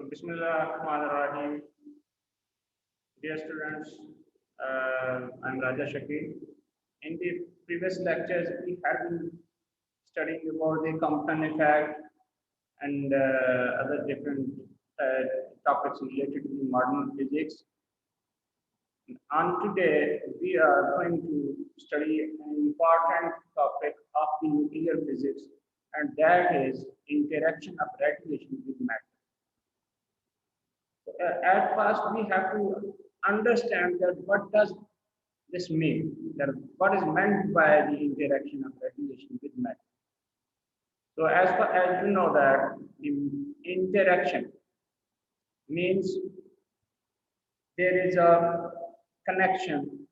Bismillahirrahmanirrahim. Dear students, I'm Raja Shakir. In the previous lectures, we have been studying about the Compton effect and other different uh, topics related to the modern physics. And today, we are going to study an important topic of the nuclear physics, and that is interaction of radiation with matter. At first we have to understand that what does this mean, that what is meant by the interaction of radiation with matter. So as far as you know that the interaction means there is a connection,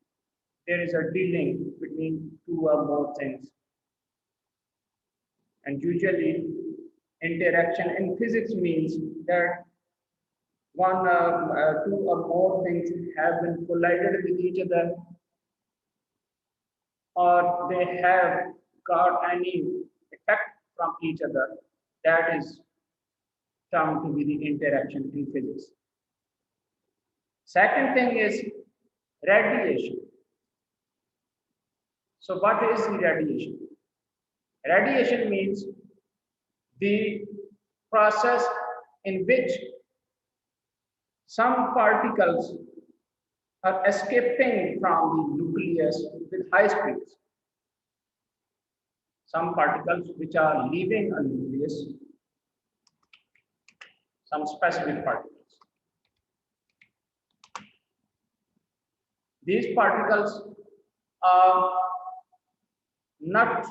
there is a dealing between two or more things, and usually interaction in physics means that two or more things have been collided with each other, or they have got any effect from each other. That is termed to be the interaction in physics. Second thing is radiation. So what is the radiation? Radiation means the process in which some particles are escaping from the nucleus with high speeds. Some particles which are leaving a nucleus, some specific particles. These particles are not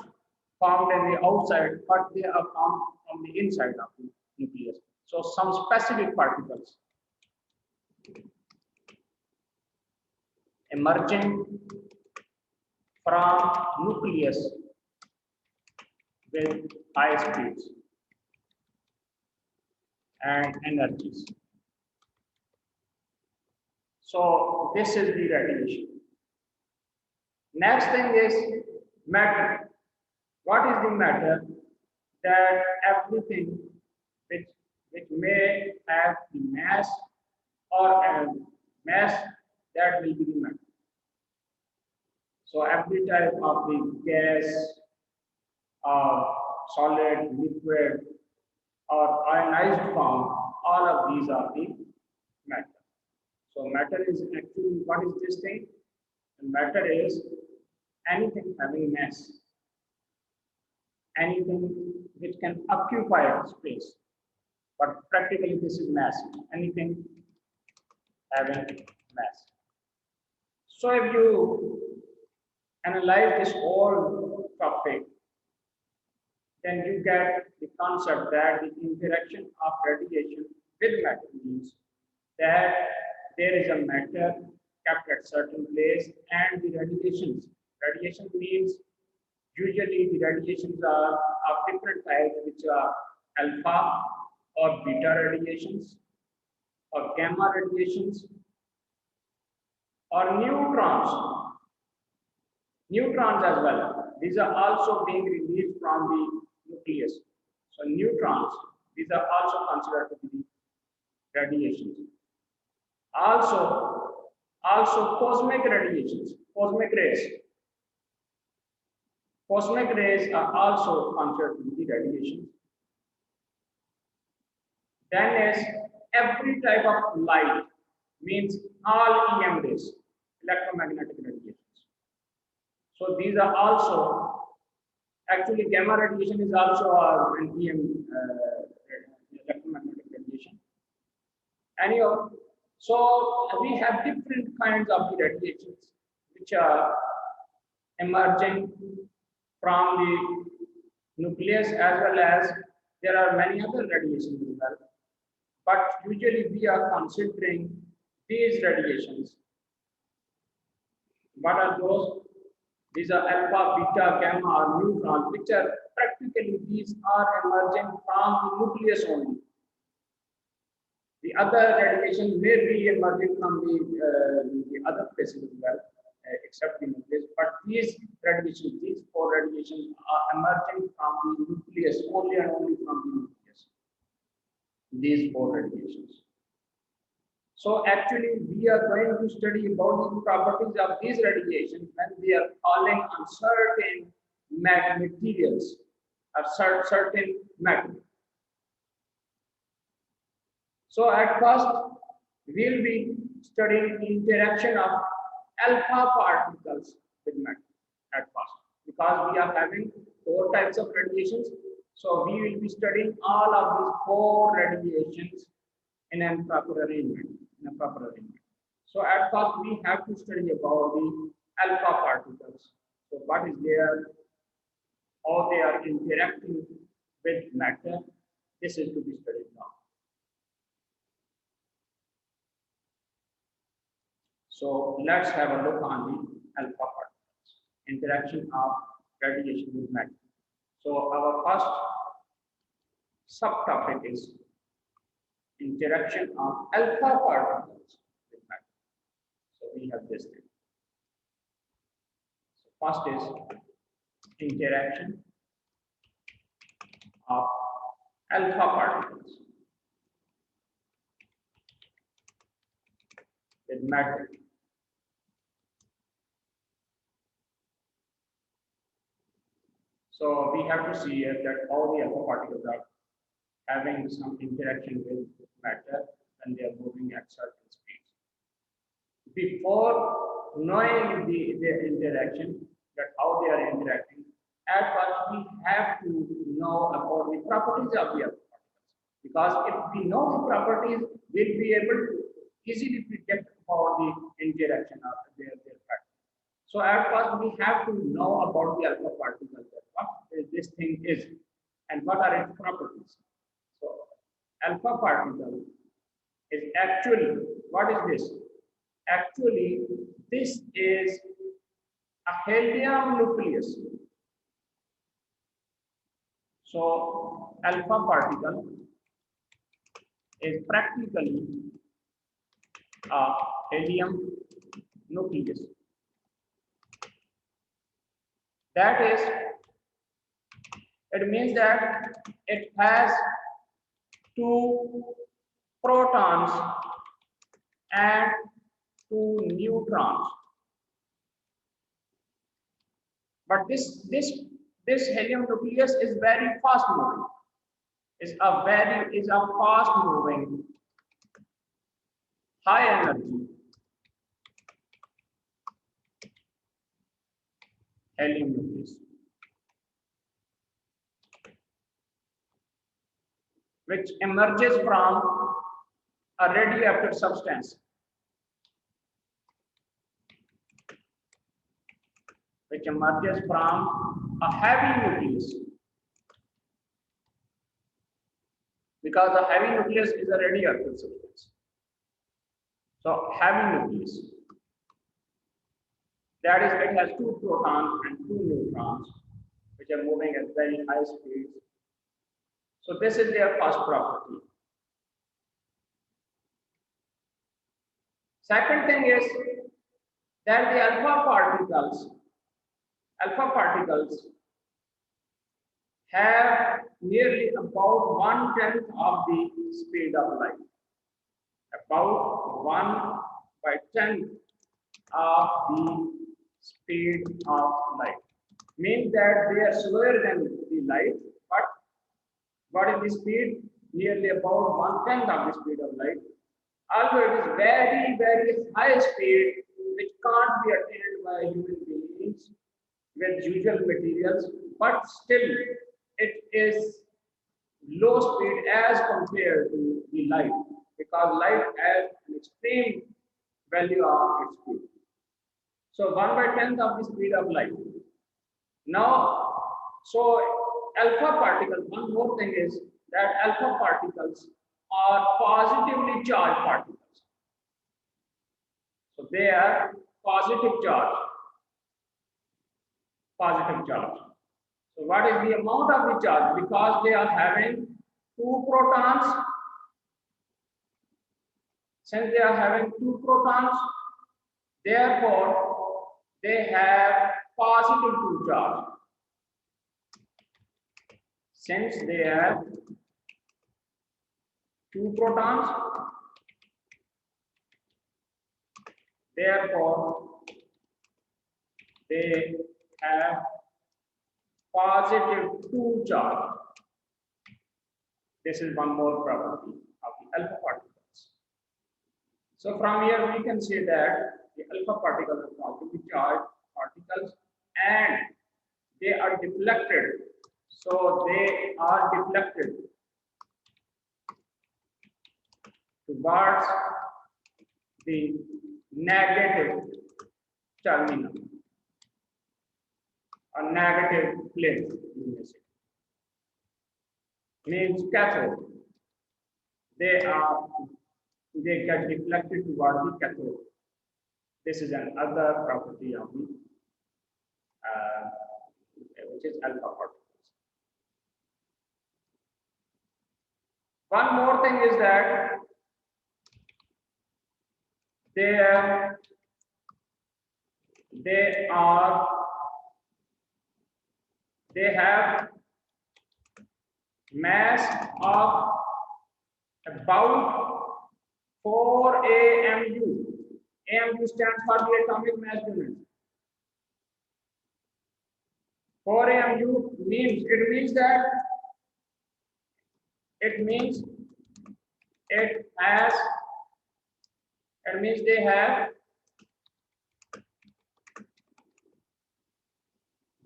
formed in the outside, but they are formed from the inside of the nucleus. So some specific particles emerging from nucleus with high speeds and energies. So this is the radiation. Next thing is matter. What is the matter? That everything which may have the mass or a mass, that will be the matter. So every type of the gas, solid, liquid, or ionized form, all of these are the matter. So matter is actually, what is this thing? And matter is anything having mass, anything which can occupy space. But practically this is mass, anything having mass. So if you analyze this whole topic, then you get the concept that the interaction of radiation with matter means that there is a matter kept at certain place and the radiations. Radiation means usually the radiations are of different types, which are alpha or beta radiations or gamma radiations or neutrons. Neutrons as well. These are also being released from the nucleus. So neutrons, these are also considered to be radiations. Also cosmic radiations, cosmic rays. Cosmic rays are also considered to be radiations. Then is every type of light, means all EM rays, electromagnetic radiations. So these are also, actually gamma radiation is also an EM electromagnetic radiation. Anyhow, so we have different kinds of the radiations which are emerging from the nucleus, as well as there are many other radiations as well. But usually we are considering these radiations. What are those? These are alpha, beta, gamma, or neutrons, which are practically these are emerging from the nucleus only. The other radiation may be emerging from the other places as well, except the nucleus. But these radiations, these four radiations, are emerging from the nucleus only and only from the nucleus. these four radiations. So actually, we are going to study about the properties of these radiations when we are falling on certain materials or certain matter. So at first, we'll be studying the interaction of alpha particles with matter at first, because we are having four types of radiations. So we will be studying all of these four radiations in a proper arrangement. So at first we have to study about the alpha particles. So what is there, how they are interacting with matter. This is to be studied now. So let's have a look on the alpha particles, interaction of radiation with matter. So our first subtopic is interaction of alpha particles with matter. So we have this thing. So first is interaction of alpha particles with matter. So we have to see that all the alpha particles are having some interaction with matter when they are moving at certain speeds. Before knowing the interaction, that how they are interacting, at first we have to know about the properties of the alpha particles. Because if we know the properties, we'll be able to easily predict about the interaction of their pattern. So at first we have to know about the alpha particles, what this thing is and what are its properties. So alpha particle is actually, what is this? Actually, this is a helium nucleus. So alpha particle is practically a helium nucleus. That is, it means that it has two protons and two neutrons. But this helium nucleus is very fast moving. Is a fast moving, high energy helium nucleus, which emerges from a radioactive substance, which emerges from a heavy nucleus, because a heavy nucleus is a radioactive substance. So heavy nucleus, that is, it has two protons and two neutrons, which are moving at very high speeds. So this is their first property. Second thing is that the alpha particles have nearly about 1/10 of the speed of light. About 1/10 of the speed of light. Means that they are slower than the light, but what is the speed? Nearly about 1/10 of the speed of light. Although it is very, very high speed, which can't be attained by human beings with usual materials, but still it is low speed as compared to the light, because light has an extreme value of its speed. So 1/10 of the speed of light. Now, so alpha particles, one more thing is that alpha particles are positively charged particles. So they are positive charge. So what is the amount of the charge? Because they are having two protons. Since they are having two protons, therefore they have positive two charge. Since they have 2 protons. Therefore, they have positive 2 charge. This is one more property of the alpha particles. So from here we can say that the alpha particles are positively charged particles and they are deflected. So they are deflected towards the negative terminal or negative plane, means cathode. They get deflected toward the cathode. This is another property of the which is alpha particles. One more thing is that they have mass of about 4 AMU. AMU stands for the atomic mass unit. 4 AMU means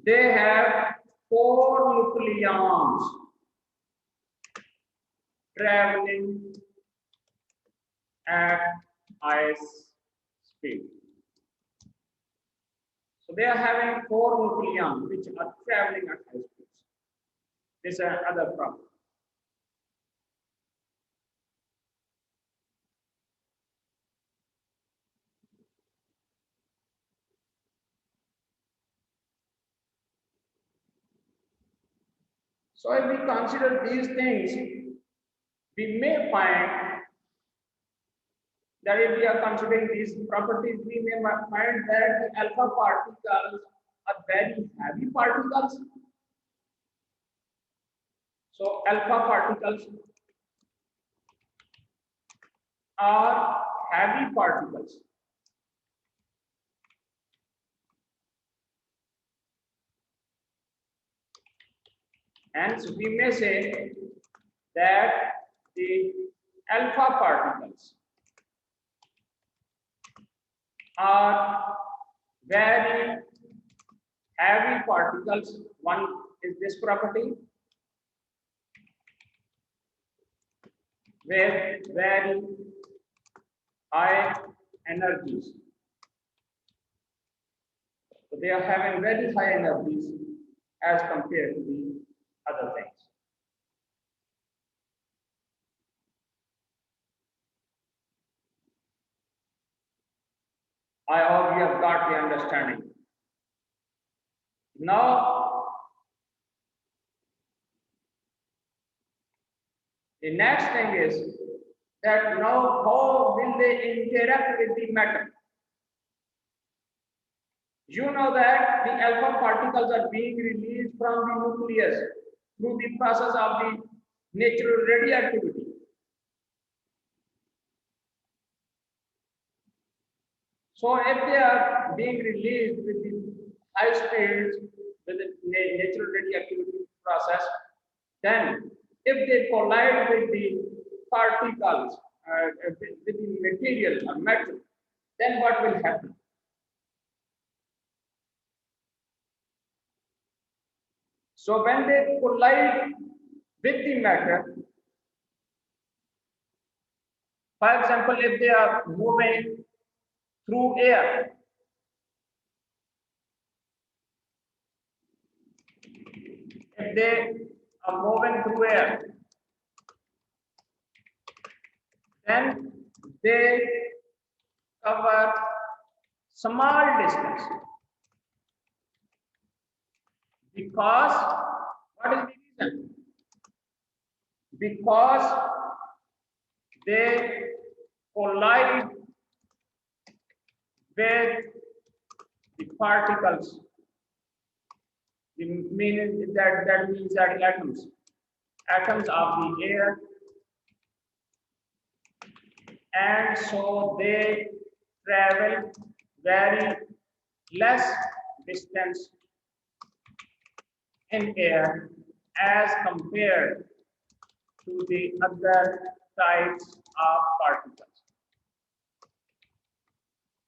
they have 4 nucleons traveling at high speed. So they are having 4 nucleons which are traveling at high speed. This is another problem. So if we consider these things, we may find that if we are considering these properties, we may find that the alpha particles are very heavy particles. So alpha particles are heavy particles. And so we may say that the alpha particles are very heavy particles. One is this property with very high energies. So they are having very high energies as compared to the other things. I hope you have got the understanding. Now, the next thing is that now how will they interact with the matter? You know that the alpha particles are being released from the nucleus through the process of the natural radioactivity. So if they are being released with the high speeds with the natural radioactivity process, then if they collide with the particles, with the material or metal, then what will happen? So when they collide with the matter, for example, if they are moving through air, if they are moving through air, then they cover small distance. Because, what is the reason? Because they collide with the particles. That means that atoms of the air and so they travel very less distance in air as compared to the other types of particles.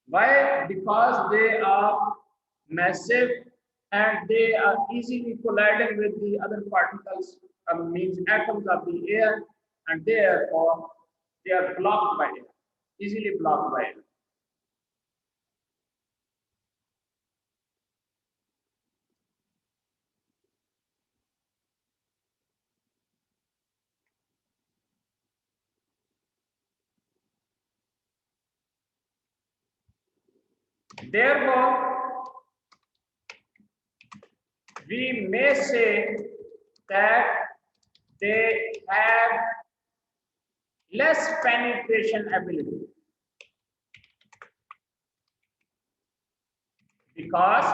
Why? Because they are massive and they are easily colliding with the other particles, means atoms of the air, and therefore they are blocked by air, easily blocked by air. Therefore, we may say that they have less penetration ability because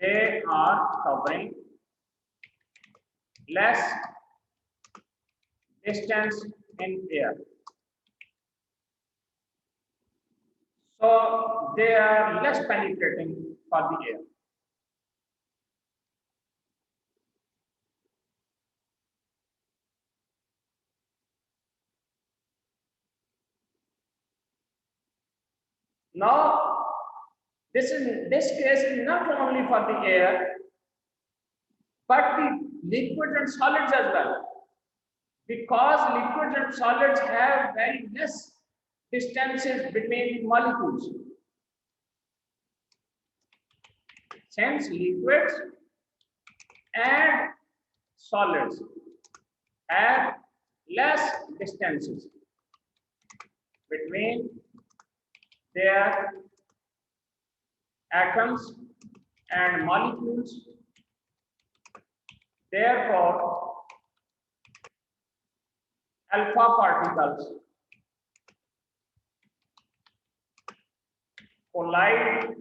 they are covering less distance in air. So they are less penetrating for the air. Now, this case is not only for the air, but the liquids and solids as well. Because liquids and solids have very less distances between the molecules. Since liquids and solids have less distances between their atoms and molecules, therefore alpha particles collide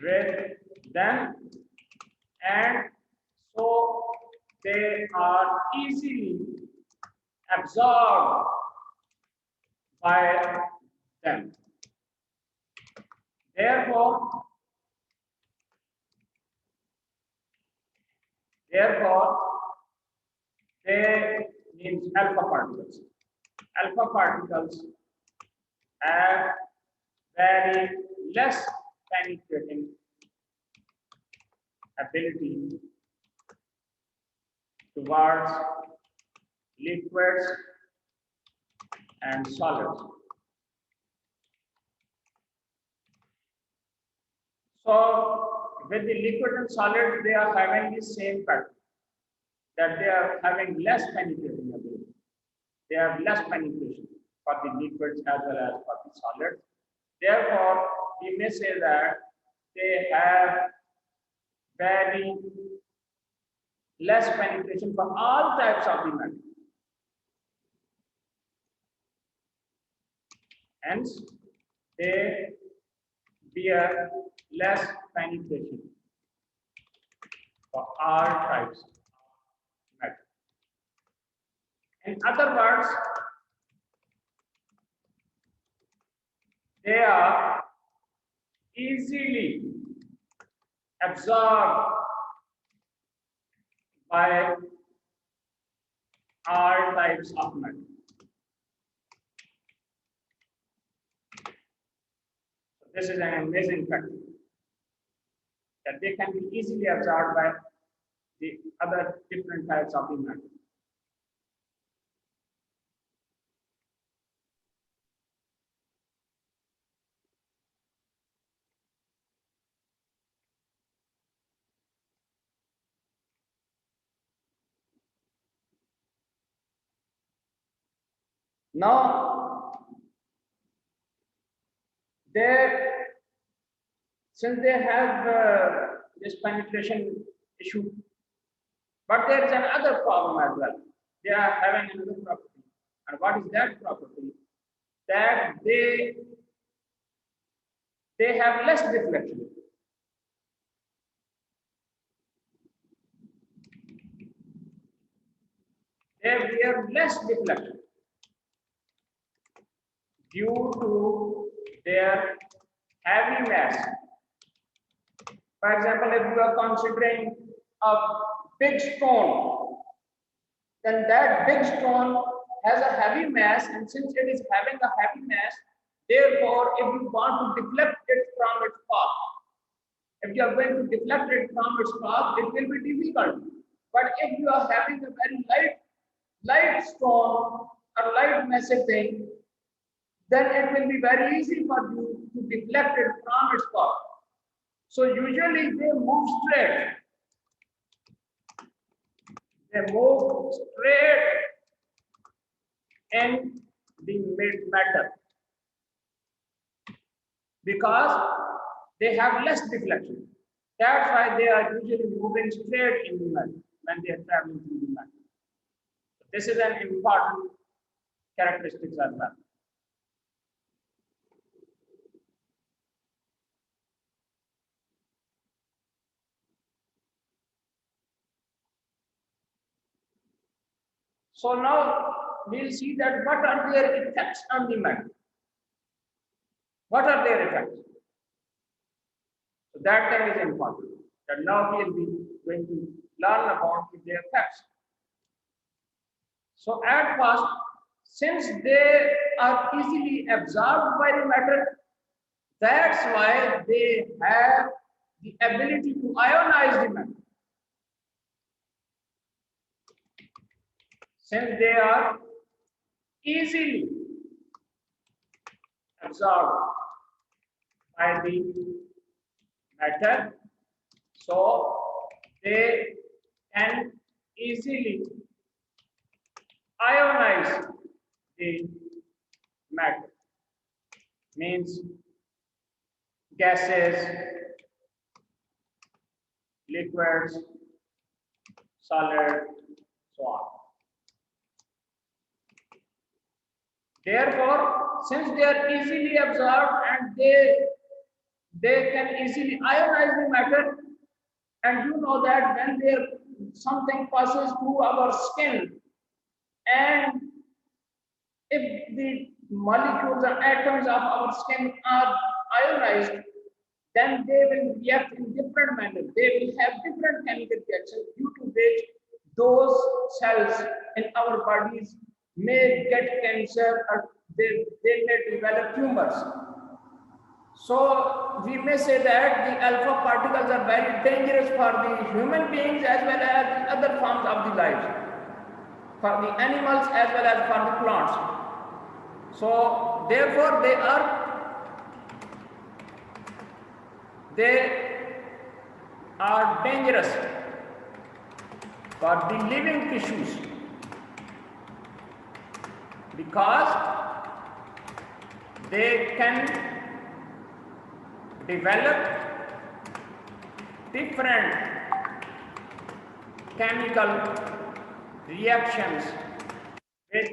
with them, and so they are easily absorbed by them. Therefore, they means alpha particles. Alpha particles have very less penetrating ability towards liquids and solids. So with the liquid and solids, they are having the same pattern, that they are having less penetrating ability. They have less penetration for the liquids as well as for the solids. Therefore, we may say that they have very less penetration for all types of the matter. Hence, they bear less penetration for all types of matter. In other words, they are easily absorbed by all types of matter. So this is an amazing fact that they can be easily absorbed by the other different types of the matter. Now, since they have this penetration issue, but there is another problem as well. They are having another property. And what is that property? That they have less deflection. they wear less deflection due to their heavy mass. For example, if you are considering a big stone, then that big stone has a heavy mass, and since it is having a heavy mass, therefore, if you want to deflect it from its path, if you are going to deflect it from its path, it will be difficult. But if you are having a very light stone or light massive thing, then it will be very easy for you to deflect it from its path. So usually they move straight. They move straight in the matter because they have less deflection. That's why they are usually moving straight in the matter when they are traveling through the matter. So this is an important characteristic as well. So now we'll see that what are their effects on the matter. What are their effects? So that thing is important. That now we'll be going to learn about their effects. So at first, since they are easily absorbed by the matter, that's why they have the ability to ionize the matter. Since they are easily absorbed by the matter, so they can easily ionize the matter. Means gases, liquids, solid, so on. Therefore, since they are easily absorbed and they can easily ionize the matter, and you know that when something passes through our skin, and if the molecules or atoms of our skin are ionized, then they will react in different manner. They will have different chemical reactions due to which those cells in our bodies may get cancer or they may develop tumors. So we may say that the alpha particles are very dangerous for the human beings as well as the other forms of the life, for the animals as well as for the plants. So therefore they are dangerous for the living tissues because they can develop different chemical reactions which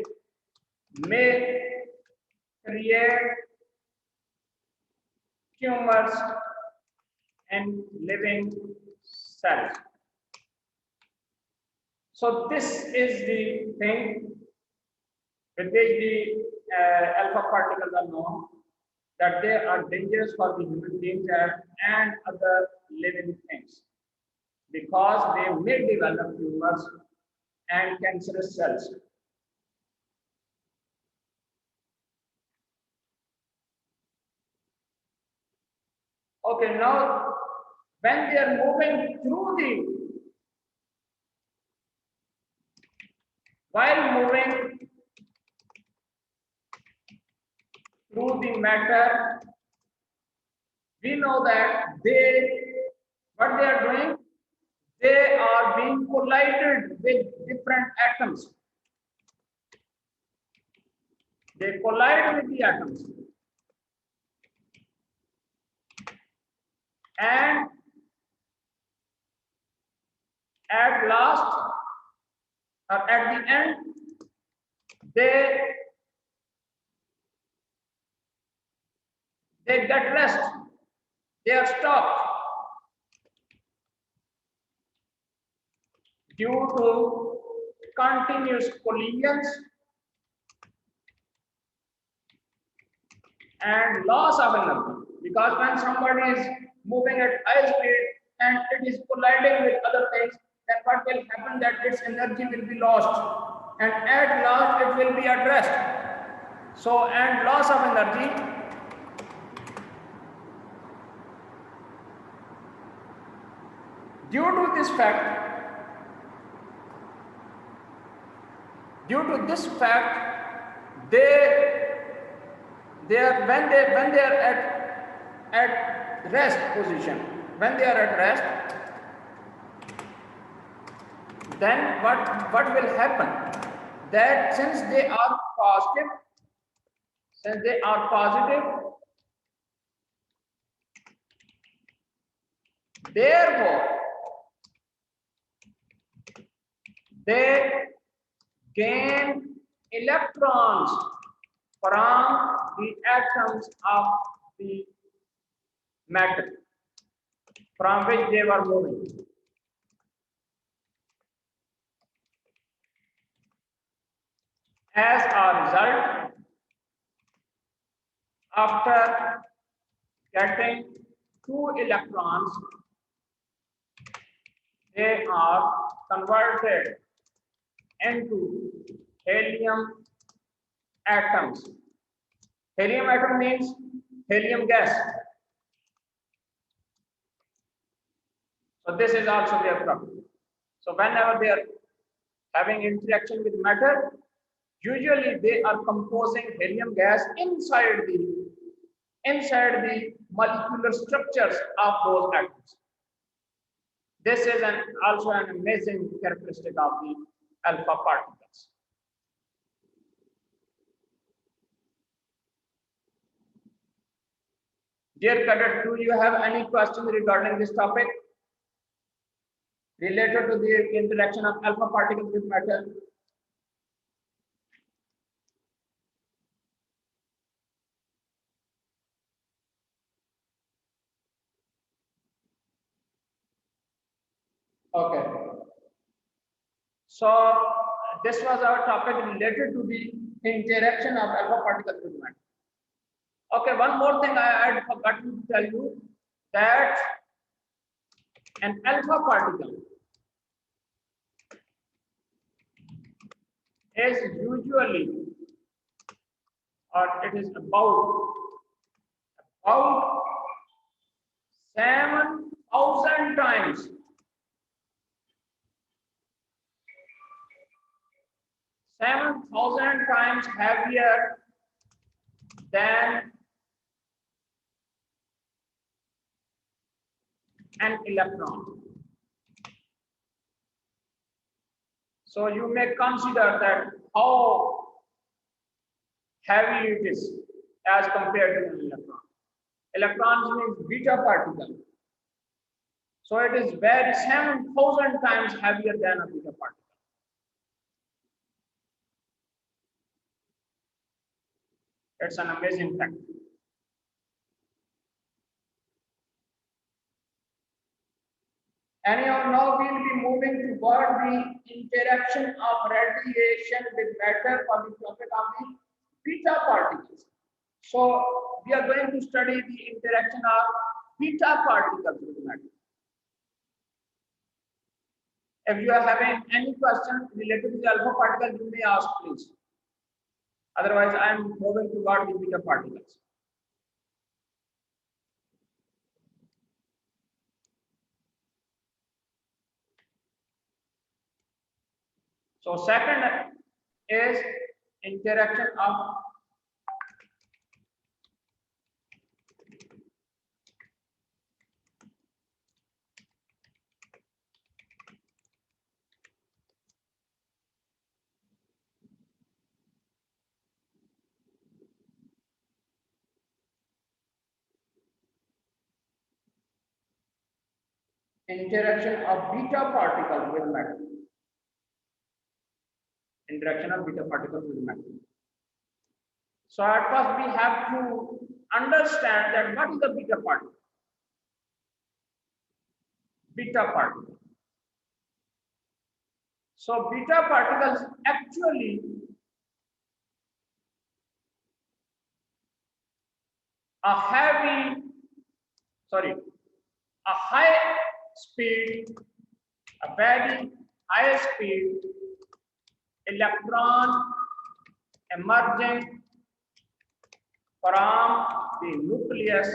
may create tumors in living cells. So this is the thing with which the alpha particles are known, that they are dangerous for the human beings and other living things because they may develop tumors and cancerous cells. Okay, now when they are moving while moving through the matter, we know that what they are doing, they are being collided with different atoms. They collide with the atoms. And at last, or at the end, they get rest. They are stopped due to continuous collisions and loss of energy, because when somebody is moving at high speed and it is colliding with other things, then what will happen, that its energy will be lost, and at last it will be at rest. So, and loss of energy due to this fact, they are when they are at rest position, when they are at rest, then what will happen, that since they are positive, therefore they gain electrons from the atoms of the matter from which they were moving. As a result, after getting 2 electrons, they are converted into helium atoms. Helium atom means helium gas. So this is also their property. So whenever they are having interaction with matter, usually they are composing helium gas inside the molecular structures of those atoms. This is also an amazing characteristic of the alpha particles. Dear cadet, do you have any questions regarding this topic related to the interaction of alpha particles with matter? Okay. So this was our topic related to the interaction of alpha particles with matter. Okay, one more thing I had forgotten to tell you, that an alpha particle is usually, or it is about 7,000 times heavier than an electron. So you may consider that how heavy it is as compared to an electron. Electrons means beta particle. So it is very 7,000 times heavier than a beta particle. It's an amazing fact. Anyhow, now we will be moving toward the interaction of radiation with matter for the topic of the beta particles. So we are going to study the interaction of beta particles with matter. If you are having any question related to the alpha particle, you may ask, please. Otherwise, I am moving toward the beta particles. So second is interaction of beta particles with matter. Interaction of beta particles with matter. So at first we have to understand that what is the beta particle? Beta particle. So beta particles actually a heavy, sorry, a high speed, a very high speed electron emerging from the nucleus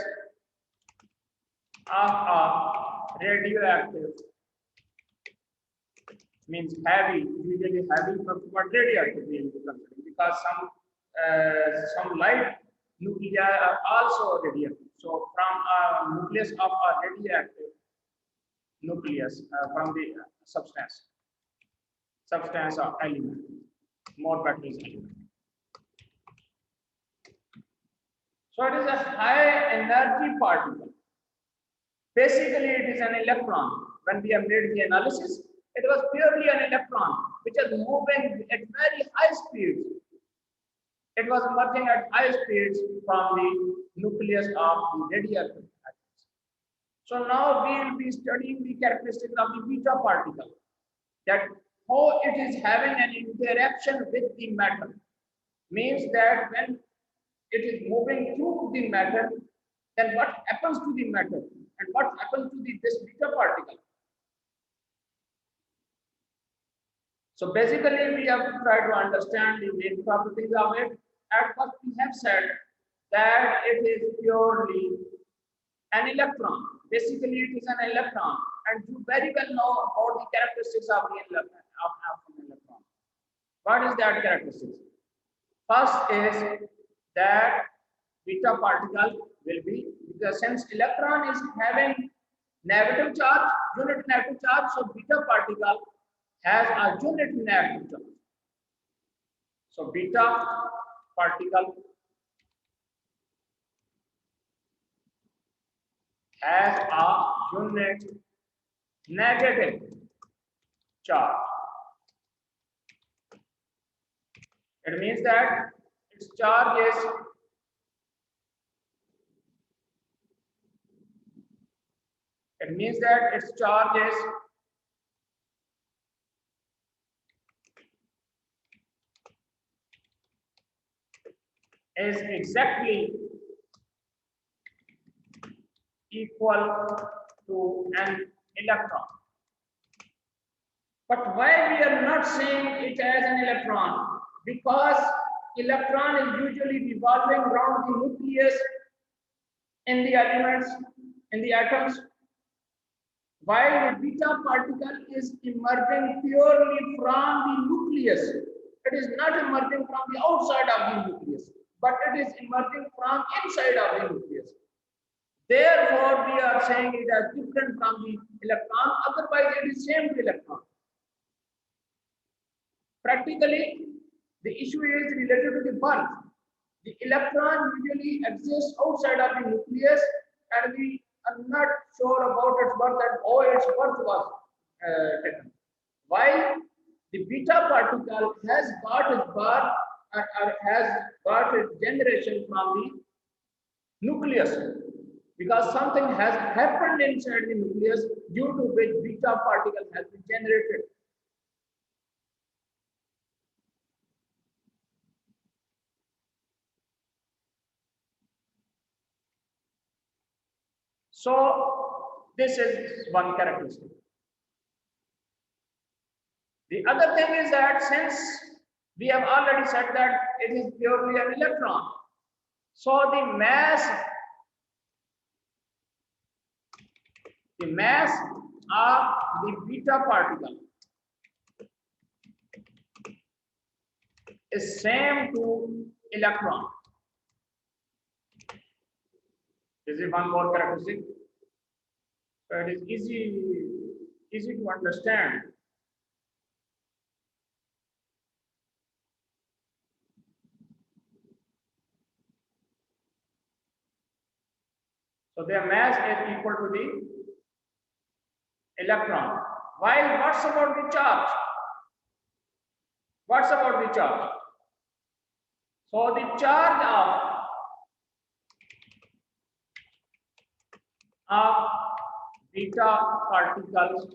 of a radioactive, means heavy, usually heavy, but radioactive we will be considering, because some light nuclei are also radioactive. So from a nucleus of a radioactive nucleus, from the substance or element, more batteries element. So it is a high energy particle. Basically, it is an electron. When we have made the analysis, it was purely an electron which is moving at very high speeds. It was emerging at high speeds from the nucleus of the radioactive atoms. So now we will be studying the characteristics of the beta particle, that how it is having an interaction with the matter. Means that when it is moving through the matter, then what happens to the matter and what happens to this beta particle? So basically, we have to try to understand the main properties of it. At first, we have said that it is purely an electron. Basically, it is an electron, and you very well know about the characteristics of the electron. What is that characteristics? First is that beta particle will be, because since electron is having negative charge, unit negative charge, so beta particle has a unit negative charge. So beta particle has a unit negative charge. It means that its charge is exactly equal to an electron. But why we are not saying it as an electron? Because electron is usually revolving around the nucleus in the elements, in the atoms, while the beta particle is emerging purely from the nucleus. It is not emerging from the outside of the nucleus, but it is emerging from inside of the nucleus. Therefore, we are saying it is different from the electron, otherwise it is same to electron. Practically, the issue is related to the birth. The electron usually exists outside of the nucleus, and we are not sure about its birth and how its birth was taken. While the beta particle has got its birth or has got its generation from the nucleus, because something has happened inside the nucleus due to which beta particle has been generated. So this is one characteristic. The other thing is that since we have already said that it is purely an electron, so the mass of the beta particle is same to electron. This is one more characteristic. So it is easy to understand. So their mass is equal to the electron. While what's about the charge? What's about the charge? So the charge of beta particles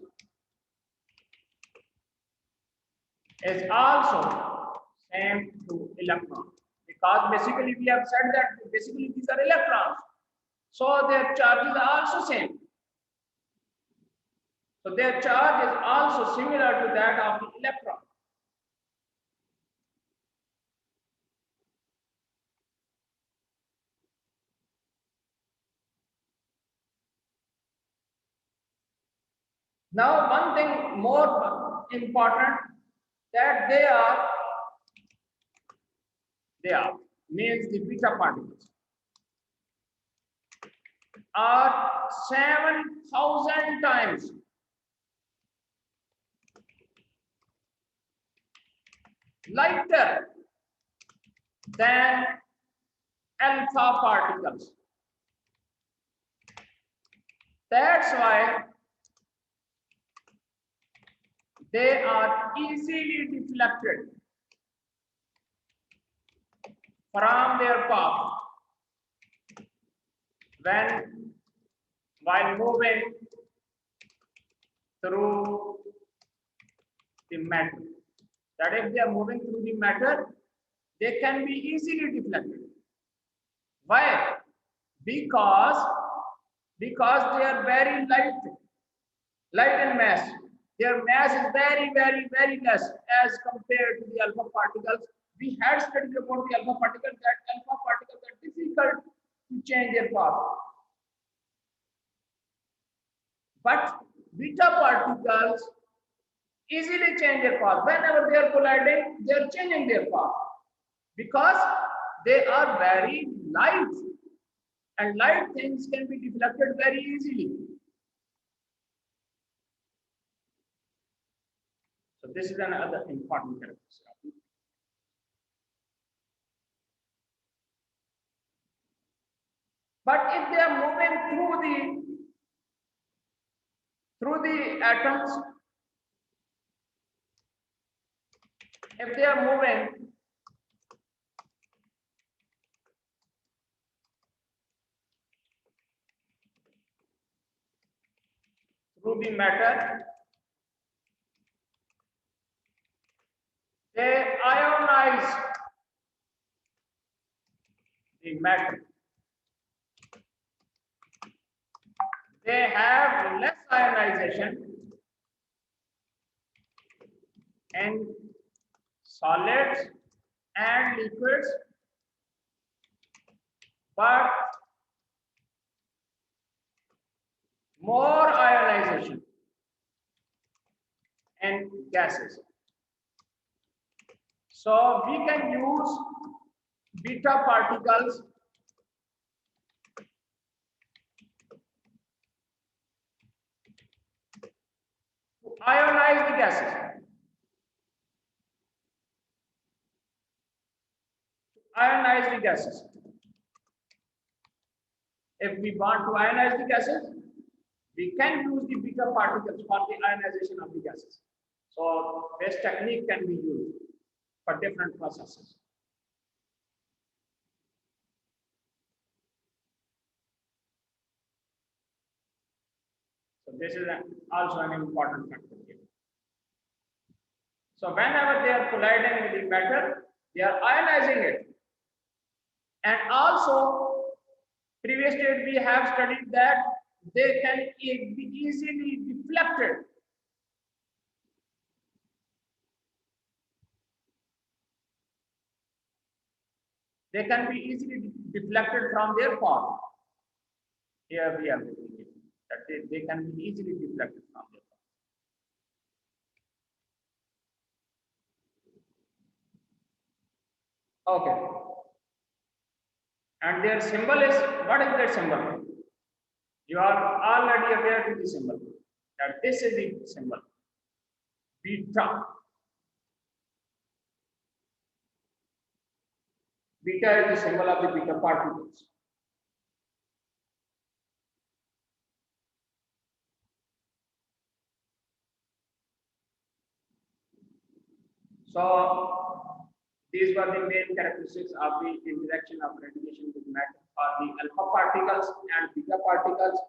is also same to electron, because basically we have said that basically these are electrons, so their charges are also same. So their charge is also similar to that of the electron. Now one thing more important, that they are means the beta particles are 7,000 times lighter than alpha particles. That's why they are easily deflected from their path while moving through the matter. That if they are moving through the matter, they can be easily deflected. Why? Because they are very light in mass. Their mass is very less as compared to the alpha particles. We had studied about the alpha particles, that alpha particles are difficult to change their path. But beta particles easily change their path. Whenever they are colliding, they are changing their path because they are very light, and light things can be deflected very easily. So this is another important characteristic. But if they are moving through the atoms, if they are moving through the matter, they ionize the matter. They have less ionization in solids and liquids, but more ionization in gases. So we can use beta particles to ionize the gases. Ionize the gases. If we want to ionize the gases, we can use the beta particles for the ionization of the gases. So this technique can be used for different processes. So this is also an important factor here. So whenever they are colliding with the matter, they are ionizing it. And also, previously we have studied that they can be easily deflected. They can be easily deflected from their path. Here we are looking at that they can be easily deflected from their path. Okay. And their symbol is, what is their symbol? You are already aware of the symbol. That this is the symbol. Beta. Beta is the symbol of the beta particles. So these were the main characteristics of the interaction of radiation with matter for the alpha particles and beta particles.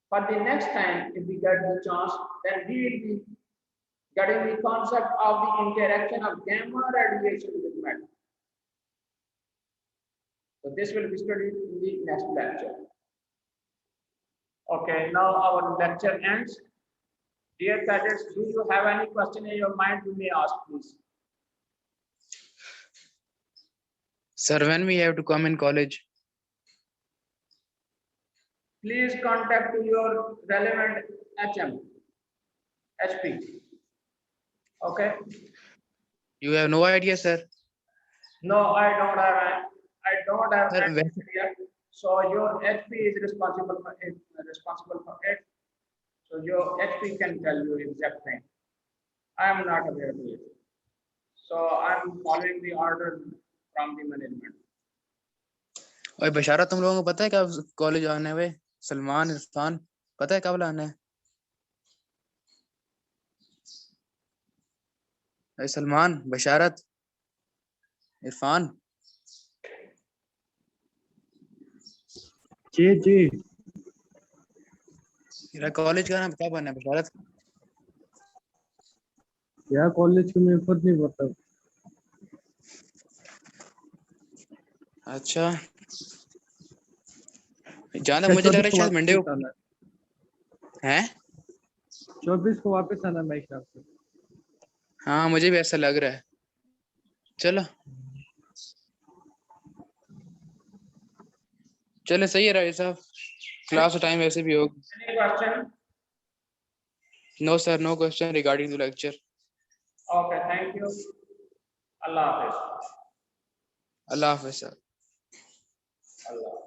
For the next time, if we get the chance, then we will be getting the concept of the interaction of gamma radiation with matter. So this will be studied in the next lecture. Okay, now our lecture ends. Dear cadets, do you have any question in your mind? You may ask, please. Sir, when we have to come in college? Please contact your relevant HP. Okay. You have no idea, sir. No, I don't have. Sir, any idea. So your HP is responsible for it. So your HP can tell you exact thing. I am not aware of it. So I'm following the order from the management. ओए बशारा, तुम लोगों को पता है कब college आने हुए? सलमान, इरफान, पता है कब आना है? अरे सलमान, बशारत, इरफान। जी जी। मेरा कॉलेज का नाम क्या बनना है बशारत? यार कॉलेज का मुझे खुद नहीं पता। अच्छा, जाना मुझे लग रहा है शायद मंडे को है। 24 को वापस आना मेरे हिसाब से। हाँ, मुझे भी ऐसा लग रहा है। चलो चले, सही है राय साहब, क्लास का टाइम वैसे भी होगा। Any question? No sir, no question regarding the lecture. Okay, thank you. Allah Hafiz. Allah हाफिज़ सर। Allah.